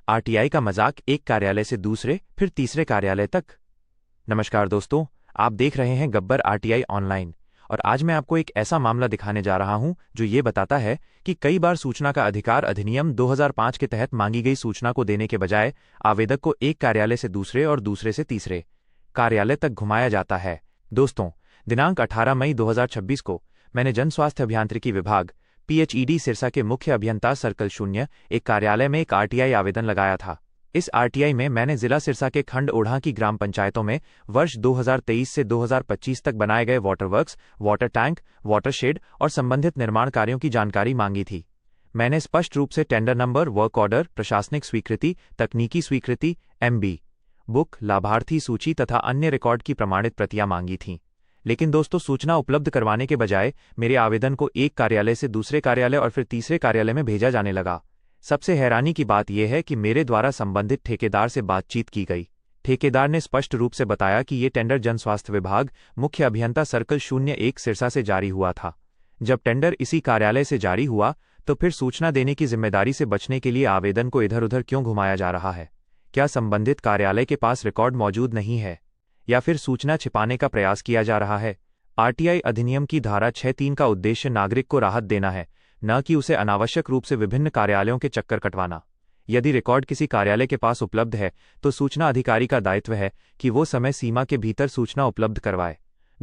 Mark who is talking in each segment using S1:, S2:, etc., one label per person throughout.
S1: RTI का मजाक एक कार्यालय से दूसरे फिर तीसरे कार्यालय तक। नमस्कार दोस्तों, आप देख रहे हैं गब्बर आरटीआई ऑनलाइन और आज मैं आपको एक ऐसा मामला दिखाने जा रहा हूं जो ये बताता है कि कई बार सूचना का अधिकार अधिनियम 2005 के तहत मांगी गई सूचना को देने के बजाय आवेदक को एक कार्यालय से दूसरे और दूसरे से तीसरे कार्यालय तक घुमाया जाता है। दोस्तों, दिनांक 18 मई 2026 को मैंने जन स्वास्थ्य अभियांत्रिकी विभाग PHED सिरसा के मुख्य अभियंता सर्कल 0 एक कार्यालय में एक आरटीआई आवेदन लगाया था। इस आरटीआई में मैंने जिला सिरसा के खंड ओढ़ा की ग्राम पंचायतों में वर्ष 2023 से 2025 तक बनाए गए water works, water tank, water shade और संबंधित निर्माण कार्यों की जानकारी मांगी थी। मैंने स्पष्ट रूप से टेंडर नंबर, वर्क ऑर्डर, प्रशासनिक स्वीकृति, तकनीकी स्वीकृति, MB बुक, लाभार्थी सूची तथा अन्य रिकॉर्ड की प्रमाणित प्रतियां मांगी थीं। लेकिन दोस्तों, सूचना उपलब्ध करवाने के बजाय मेरे आवेदन को एक कार्यालय से दूसरे कार्यालय और फिर तीसरे कार्यालय में भेजा जाने लगा। सबसे हैरानी की बात यह है कि मेरे द्वारा संबंधित ठेकेदार से बातचीत की गई। ठेकेदार ने स्पष्ट रूप से बताया कि ये टेंडर जन स्वास्थ्य विभाग मुख्य अभियंता सर्कल 01 सिरसा से जारी हुआ था। जब टेंडर इसी कार्यालय से जारी हुआ तो फिर सूचना देने की जिम्मेदारी से बचने के लिए आवेदन को इधर उधर क्यों घुमाया जा रहा है? क्या संबंधित कार्यालय के पास रिकॉर्ड मौजूद नहीं है या फिर सूचना छिपाने का प्रयास किया जा रहा है? आरटीआई अधिनियम की धारा 6(3) का उद्देश्य नागरिक को राहत देना है, न कि उसे अनावश्यक रूप से विभिन्न कार्यालयों के चक्कर कटवाना। यदि रिकॉर्ड किसी कार्यालय के पास उपलब्ध है तो सूचना अधिकारी का दायित्व है कि वो समय सीमा के भीतर सूचना उपलब्ध करवाए।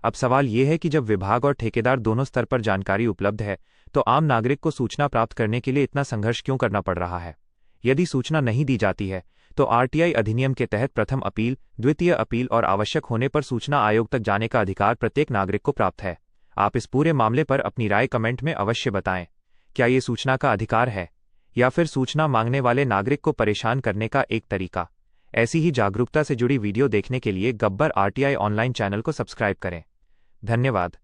S1: अब सवाल ये है कि जब विभाग और ठेकेदार दोनों स्तर पर जानकारी उपलब्ध है तो आम नागरिक को सूचना प्राप्त करने के लिए इतना संघर्ष क्यों करना पड़ रहा है? यदि सूचना नहीं दी जाती है तो आरटीआई अधिनियम के तहत प्रथम अपील, द्वितीय अपील और आवश्यक होने पर सूचना आयोग तक जाने का अधिकार प्रत्येक नागरिक को प्राप्त है। आप इस पूरे मामले पर अपनी राय कमेंट में अवश्य बताएं। क्या ये सूचना का अधिकार है या फिर सूचना मांगने वाले नागरिक को परेशान करने का एक तरीका? ऐसी ही जागरूकता से जुड़ी वीडियो देखने के लिए गब्बर आरटीआई ऑनलाइन चैनल को सब्सक्राइब करें। धन्यवाद।